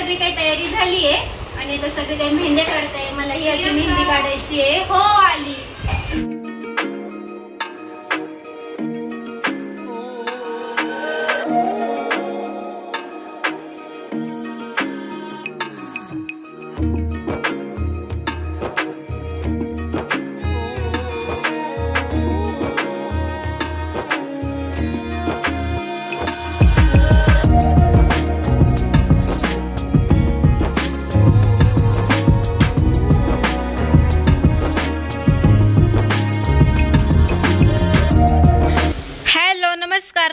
सगळी काही तयारी झाली आहे आणि आता सगळी काही मेहंदी काढताय. मला ही अजून मेहंदी काढायची आहे. हो आली.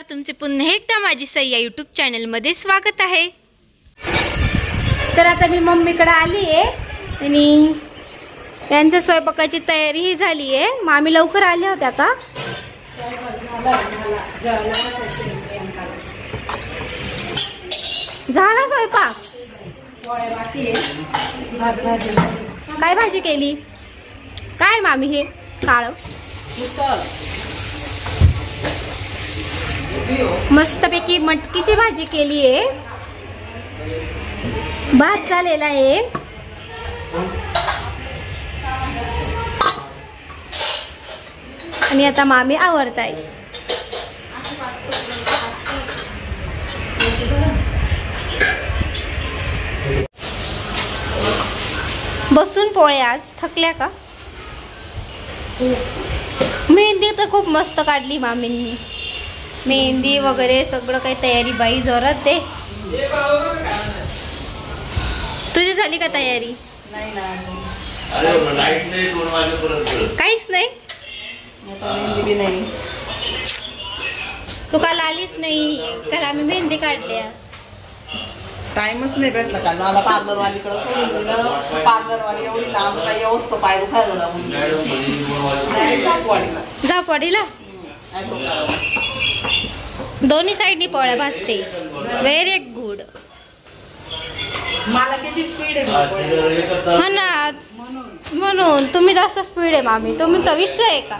तुमचे पुन्हा एकदा माझी सय्या यूट्यूब चॅनलमध्ये स्वागत आहे. तर आता मी मम्मीकडे आली आहे आणि त्यांच्या स्वयंपाकाची तयारीही झाली आहे. मामी लवकर आल्या होत्या का? झाला स्वयंपाक? काय भाजी केली? काय मामी हे काळ मस्तपैकी मटकीची भाजी केली आहे. भात झालेला आहे. आणि आता मामी आवरताय. बसून पोळ्या आज थकल्या का? मेहंदी तर खूप मस्त काढली मामींनी. मेहंदी वगैरे सगळं काही तयारी बाई जोरात दे. तुझी झाली का तयारी? काहीच नाही. तू काल आलीच नाही. काल आम्ही मेहंदी काढल्या. टाइमच नाही भेटला काल मला. पार्लरवालीकडे सोडून दिलं. पार्लरवाली एवढी लांब काही व्यवस्था पाय दुखायला लागून जापवाडीला दोन्ही साईडनी पोळ्या भाजते. Very good. मला किती स्पीड आहे हा ना, म्हणून तुम्ही जास्त स्पीड आहे मामी. तुमचा विषय आहे का?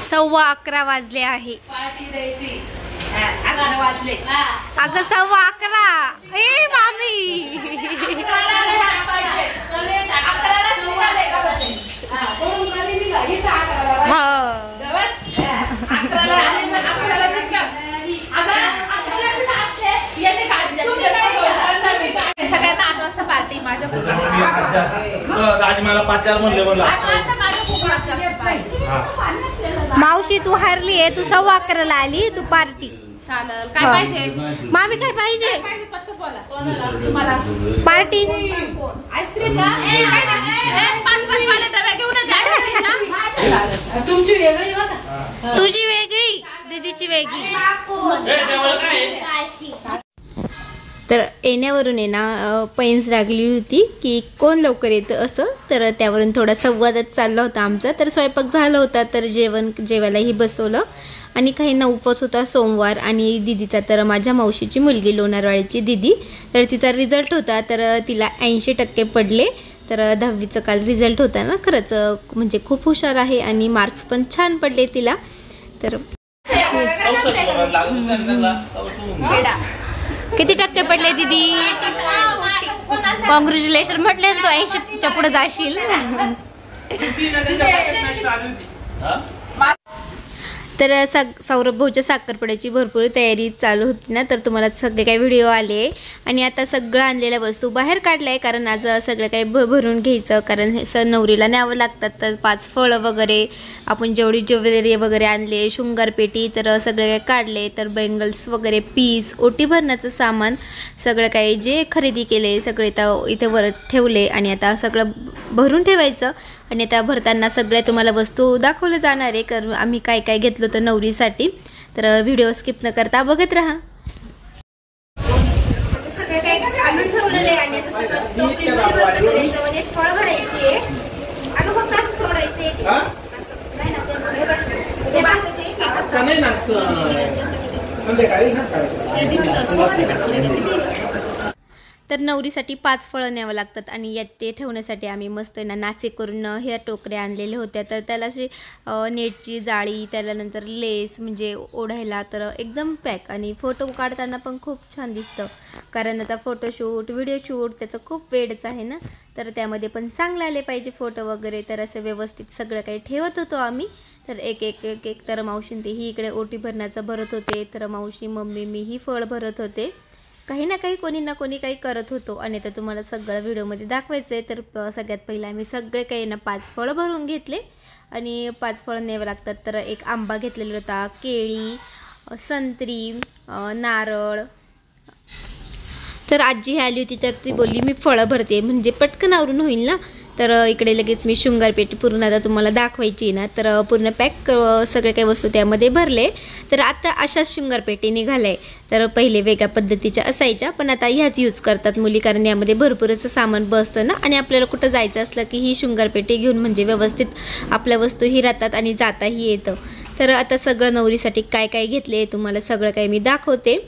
सव्वा 11 वाजले आहे. अगं 11:15. हे मामी सगळ्यांना 8 वाजता पार्टी. माझ्या मला 5-4 म्हणले मला. मावशी तू हारली आहे. तू 11:15 आली. तू पार्टी. चालेल. काय पाहिजे मामी? काय पाहिजे? मला पार्टी. आईस्क्रीम का? 5-5 वाले डबे घेऊन जा. तुमची वेगळी तुझी वेगळी, दीदीची वेगळी. तर येण्यावरून आहे ना पैंस लागली होती की कोण लवकर येतं असं. तर त्यावरून थोडा संवादच चालला होता आमचा. तर स्वयंपाक झाला होता. तर जेवायलाही बसवलं. आणि काहींना उपवास होता सोमवार. आणि दिदीचा तर माझ्या मावशीची मुलगी लोणारवाडीची दिदी. तर तिचा रिझल्ट होता. तर तिला 80% पडले. तर 10वीचं काल रिझल्ट होता ना. खरंच म्हणजे खूप हुशार आहे आणि मार्क्स पण छान पडले तिला. तर किती टक्के पडले दीदी? कॉंग्रॅच्युलेशन म्हटले. तो 80च्या पुढे जाशील. तर सौरभ भाऊच्या साखरपुड्याची भरपूर तयारी चालू होती ना. तर तुम्हाला सगळे काही व्हिडिओ आले. आणि आता सगळं आणलेल्या वस्तू बाहेर काढल्या आहे. कारण आज सगळं काही भरून घ्यायचं. कारण हे नवरीला न्यावं लागतात. तर 5 फळं वगैरे आपण जेवढी ज्वेलरी वगैरे आणले, शृंगारपेटी, तर सगळे काही काढले. तर बेंगल्स वगैरे, पीस, ओटी भरण्याचं सामान सगळं काही जे खरेदी केले सगळे इथे वर ठेवले. आणि आता सगळं भरून ठेवायचं. आणि आता भरताना सगळ्या तुम्हाला वस्तू दाखवलं जाणार आहे. कारण आम्ही काय काय घेतलं होतं नवरीसाठी. तर व्हिडिओ स्किप न करता बघत राहा. सगळं काही आणून ठेवलेलं आहे. आणि आता सगळं फळ भरायची आहे. आणि फक्त असं सोडायचे. तर नवरीसाठी 5 फळं न्यावं लागतात आणि यात ते ठेवण्यासाठी आम्ही मस्त ना नाचे करून ह्या टोकऱ्या आणलेल्या होत्या. तर त्याला अशी नेटची जाळी, त्यानंतर लेस म्हणजे ओढायला तर एकदम पॅक, आणि फोटो काढताना पण खूप छान दिसतं. कारण आता फोटोशूट व्हिडिओ शूट त्याचं खूप वेळच आहे ना, तर त्यामध्ये पण चांगले आले पाहिजे फोटो वगैरे. तर असं व्यवस्थित सगळं काही ठेवत होतो आम्ही. तर एक एक एक एक तर मावशीन ते ही इकडे ओटी भरण्याचं भरत होते, तर मावशी मम्मी मी ही फळ भरत होते. काही ना काही कोणी ना कोणी काही करत होतो. आणि आता तुम्हाला सगळं व्हिडिओमध्ये दाखवायचं आहे. तर सगळ्यात पहिला आम्ही सगळे काही ना 5 फळं भरून घेतले आणि 5 फळं न्यावं लागतात. तर एक आंबा घेतलेला होता, केळी, संत्री, नारळ. तर आजी आली होती तर ती बोलली मी फळं भरते म्हणजे पटकन आवरून होईल ना. तर इकडे लगेच मी शृंगारपेटी पूर्ण आता तुम्हाला दाखवायची ना, तर पूर्ण पॅक सगळे काही वस्तू त्यामध्ये भरले. तर आता अशाच शृंगारपेटी निघाल्या आहे. तर पहिले वेगळ्या पद्धतीच्या असायच्या, पण आता ह्याच यूज करतात मुली, कारण यामध्ये भरपूर असं सामान बसतं ना, आणि आपल्याला कुठं जायचं असलं की ही शृंगारपेटी घेऊन म्हणजे व्यवस्थित आपल्या वस्तूही राहतात आणि जाताही येतं. तर आता सगळं नवरीसाठी काय काय घेतले तुम्हाला सगळं काही मी दाखवते.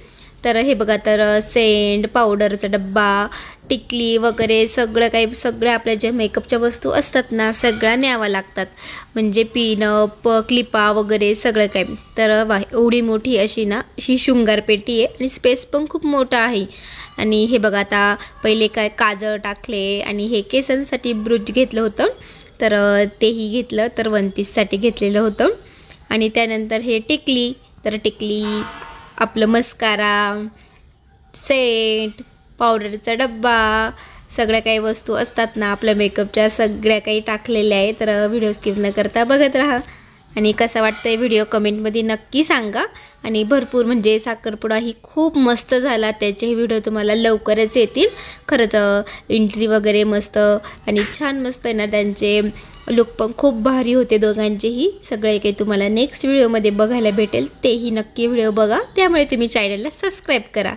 तर हे बघा, तर सेंट, पावडरचा डब्बा, टिकली वगैरे सगळं काही, सगळ्या आपल्या ज्या मेकअपच्या वस्तू असतात ना सगळ्या न्याव्या लागतात. म्हणजे पिनअप, क्लिपा वगैरे सगळं काही. तर एवढी मोठी अशी ना ही शृंगारपेटी आहे आणि स्पेस पण खूप मोठा आहे. आणि हे बघा, आता पहिले काय काजळ टाकले आणि हे केसांसाठी ब्रूच घेतलं होतं, तर तेही घेतलं. तर 1 पीससाठी घेतलेलं होतं. आणि त्यानंतर हे टिकली, तर टिकली, आपलं मस्कारा, सेंट, पावडरचा डब्बा, सगळ्या काही वस्तू असतात ना आपल्या मेकअपच्या सगळ्या काही टाकलेल्या आहे. तर व्हिडिओ स्किप न करता बघत राहा. आणि कसा वाटतं व्हिडिओ कमेंटमध्ये नक्की सांगा. आणि भरपूर म्हणजे साखरपुडा ही खूप मस्त झाला, त्याचे व्हिडिओ तुम्हाला लवकरच येतील. खरंच एंट्री वगैरे मस्त आणि छान मस्त आहे ना, त्यांचे लुक पण खूप भारी होते दोघांचेही. सगळे काही तुम्हाला नेक्स्ट व्हिडिओमध्ये बघायला भेटेल, तेही नक्की व्हिडिओ बघा. त्यामुळे तुम्ही चॅनलला सबस्क्राईब करा.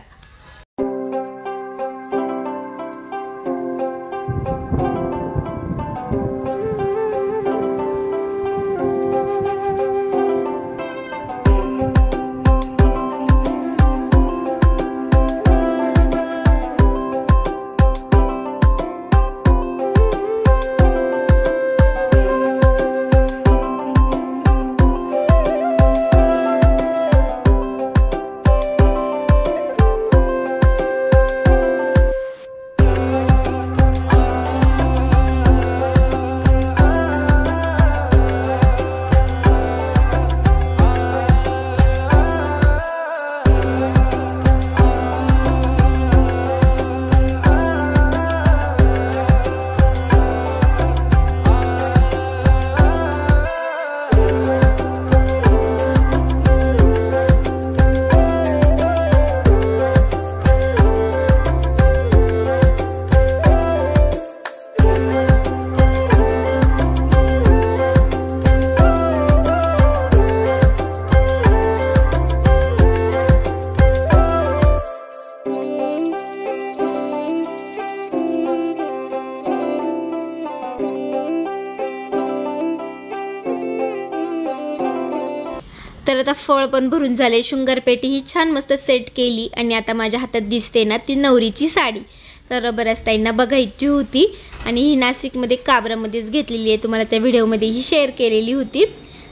तर आता फळ पण भरून झाले, शृंगारपेटी ही छान मस्त सेट केली. आणि आता माझ्या हातात दिसते ना ती नवरीची साडी. तर बऱ्याच ताईंना बघायची होती आणि ही नाशिकमध्ये काबरामध्येच घेतलेली आहे, तुम्हाला त्या व्हिडिओमध्ये ही शेअर केलेली होती.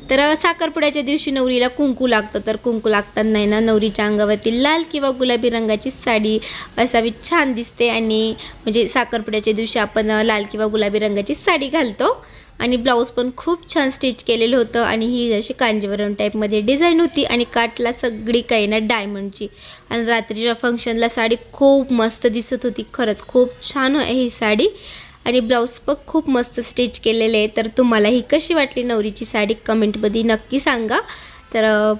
तर साखरपुड्याच्या दिवशी नवरीला कुंकू लागतं, तर कुंकू लागताना ना नवरीच्या अंगावरती लाल किंवा गुलाबी रंगाची साडी असावी, छान दिसते. आणि म्हणजे साखरपुड्याच्या दिवशी आपण लाल किंवा गुलाबी रंगाची साडी घालतो. आणि ब्लाऊज पण खूप छान स्टिच केलेलं होतं आणि ही अशी कांजीवरम टाईपमध्ये डिझाईन होती आणि काठला सगळी काही ना डायमंडची. आणि रात्रीच्या फंक्शनला साडी खूप मस्त दिसत होती, खरंच खूप छान आहे ही साडी. आणि ब्लाऊज पण खूप मस्त स्टिच केलेले आहे. तर तुम्हाला ही कशी वाटली नवरीची साडी कमेंटमध्ये नक्की सांगा. तर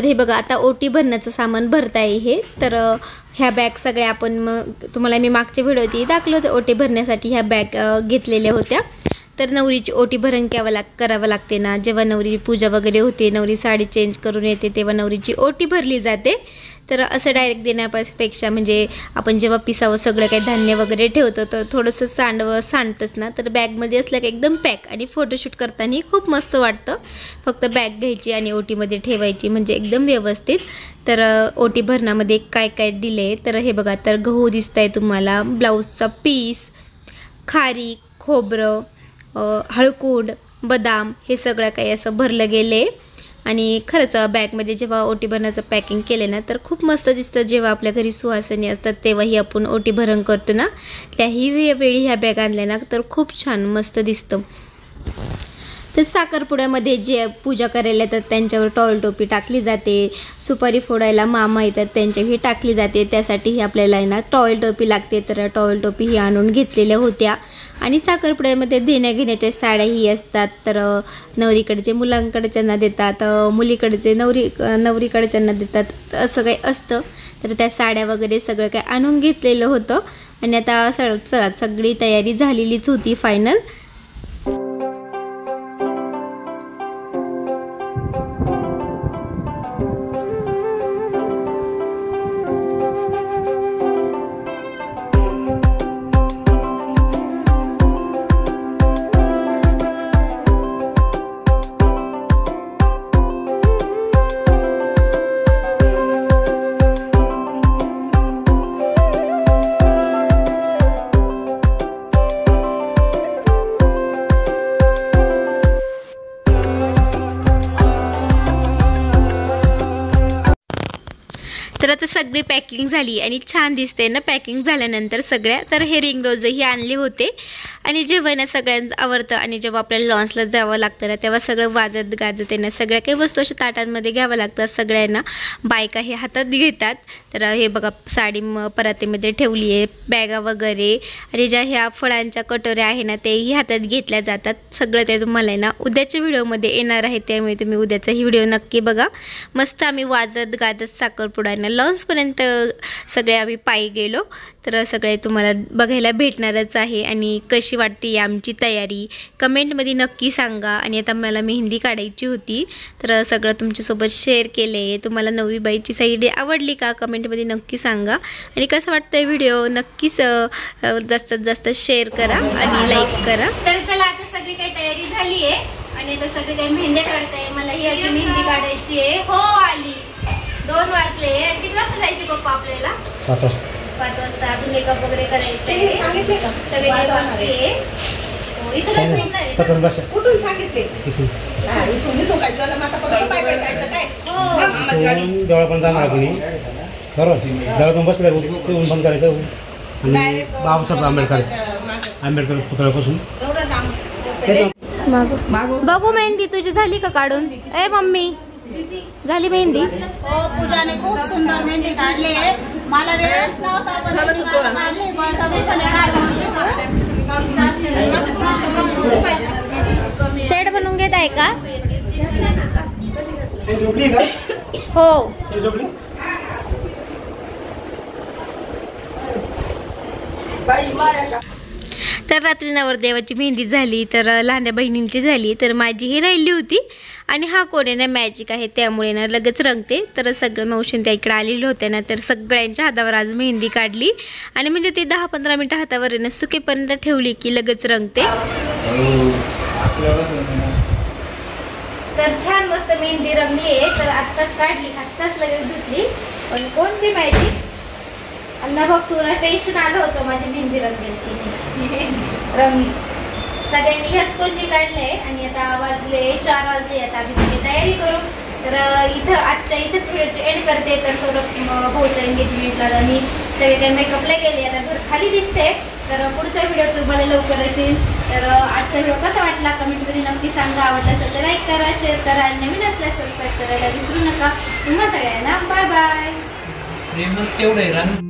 हे बघा आता ओटी भरण्याचं सामान भरता आहे हे. तर ह्या बॅग सगळ्या आपण मग तुम्हाला मी मागच्या व्हिडिओत दाखवलं होतं ओटी भरण्यासाठी ह्या बॅग घेतलेल्या होत्या. तर नवरीची ओटी भरण करावं लागते ना, जेव्हा नवरीची पूजा वगैरे होते, नवरी साडी चेंज करून येते तेव्हा नवरीची ओटी भरली जाते. तर असं डायरेक्ट देण्यापेक्षा म्हणजे आपण जेव्हा पिसावं सगळं काही धान्य वगैरे ठेवतो तर थोडंसं सांडतंच ना, तर बॅगमध्ये असलं की एकदम पॅक आणि फोटोशूट करताना खूप मस्त वाटतं. फक्त बॅग घ्यायची आणि ओटीमध्ये ठेवायची म्हणजे एकदम व्यवस्थित. तर ओटी भरणामध्ये काय काय दिले तर हे बघा, तर गहू दिसत आहे तुम्हाला, ब्लाऊजचा पीस, खारीक, खोबरं, हळकुंड, बदाम हे सगळं काही असं भरलं गेले. आणि खरंच बॅगमध्ये जेव्हा ओटी भरण्याचं पॅकिंग केलं ना तर खूप मस्त दिसतं. जेव्हा आपल्या घरी सुहासनी असतात तेव्हाही आपण ओटी भरण करतो ना, त्याही वेळी ह्या बॅग आणल्या ना तर खूप छान मस्त दिसतं. तर साखरपुड्यामध्ये जे पूजा करायला येतात त्यांच्यावर टॉवेल टोपी टाकली जाते, सुपारी फोडायला मामा येतात त्यांच्याही टाकली जाते, त्यासाठीही आपल्याला ना टॉवेल टोपी लागते. तर टॉवेल टोपी ही आणून घेतलेल्या होत्या. आणि साखरपुड्यामध्ये देण्याघेण्याच्या साड्याही असतात. तर नवरीकडचे मुलांकडच्यांना देतात, मुलीकडचे नवरीकडच्यांना देतात, असं काही असतं. तर त्या साड्या वगैरे सगळं काही आणून घेतलेलं होतं. आणि आता चला सगळी तयारी झालेलीच होती फायनल. तर आता सगळी पॅकिंग झाली आणि छान दिसते ना पॅकिंग झाल्यानंतर सगळ्या. तर हे रिंग रोजही आणले होते. आणि जेव्हा ना सगळ्यांचं आवडतं आणि जेव्हा आपल्याला लॉन्सला जावं लागतं ना तेव्हा सगळं वाजत गाजत ना सगळ्या काही वस्तू अशा ताटांमध्ये घ्यावं लागतात. सगळ्यांना बायका हे हातात घेतात. तर हे बघा साडी परातीमध्ये ठेवली आहे, बॅगा वगैरे आणि ज्या ह्या फळांच्या कटोऱ्या आहे ना तेही हातात घेतल्या जातात. सगळं ते तुम्हाला ना उद्याच्या व्हिडिओमध्ये येणार आहे, त्यामुळे तुम्ही उद्याचाही व्हिडिओ नक्की बघा. मस्त आम्ही वाजत गाजत साखरपुड्यानं लॉन्सपर्यंत सगळे आम्ही पायी गेलो. तर सगळे तुम्हाला बघायला भेटणारच आहे. आणि कशी वाटते आमची तयारी कमेंटमध्ये नक्की सांगा. आणि आता मला मेहंदी काढायची होती तर सगळं तुमच्यासोबत शेअर केले. तुम्हाला नवरीबाईची साडी आवडली का कमेंटमध्ये नक्की सांगा. आणि कसं वाटतं व्हिडिओ नक्कीच जास्तीत जास्त शेअर करा आणि लाईक करा. तर चला आता सगळी काही तयारी झाली आहे आणि आता सगळी काही मेहंदी काढताय. मला ही अजून मेहंदी काढायची आहे. हो आली 2 वाजले. आणि किती वाजता जायचे पप्पा आपल्याला? 5 वाजता. अजून मेकअप वगैरे करायचे सगळे काही बाकी आहे. इथूनच निघणार आहे. कुठून सांगितले? इथून काय झालं माता काय काय जायचं काय? हो देवळापर्यंत जाणार कोणी बरोबर देवळातून बसलं बंद करायचं. बाबासाहेब आंबेडकर पुतळ्यापासून बघू मेहंदी तुझी झाली का काढून? ए मम्मी झाली मेहंदी? हो पूजाने खूप सुंदर मेहंदी काढली आहे. मला वेळच नव्हता पण काढली. सेट बनवून घेत आहे का? हो तर रात्री नवरदेवाची मेहंदी झाली, तर लहान्या बहिणींची झाली, तर माझीही राहिली होती. आणि हा कोण आहे ना मॅजिक आहे त्यामुळे ना लगेच रंगते. तर सगळं मावशीन त्या इकडे आलेले होते ना तर सगळ्यांच्या हातावर आज मेहंदी काढली. आणि म्हणजे ते 10-15 मिनटं हातावर आहे ना सुकेपर्यंत ठेवली की लगेच रंगते. तर छान मस्त मेहंदी रंगली आहे. तर आत्ताच काढली, आत्ताच लगेच धुतली. पण कोणची मॅजिक? अण्णा बघ तुला टेन्शन आलं होतं माझी मेहंदी रंगली. सगळ्यांनी ह्याच कोणती काढले. आणि आता वाजले 4 वाजले. आता आम्ही सगळी तयारी करू. तर इथं आजच्या इथंच व्हिडिओची एंड करते. तर सौरभ भाऊच्या एंगेजमेंटला आम्ही सगळे काही मेकअपला गेले. आता घर खाली दिसते. तर पुढचा व्हिडिओ तुम्हाला लवकरच येईल. तर आजचा व्हिडिओ कसा वाटला कमेंटमध्ये नक्की सांगा. आवडला असेल तर लाईक करा, शेअर करा आणि नवीन असल्यास सबस्क्राईब करायला विसरू नका. तुम्हा सगळ्यांना बाय बाय. तेवढं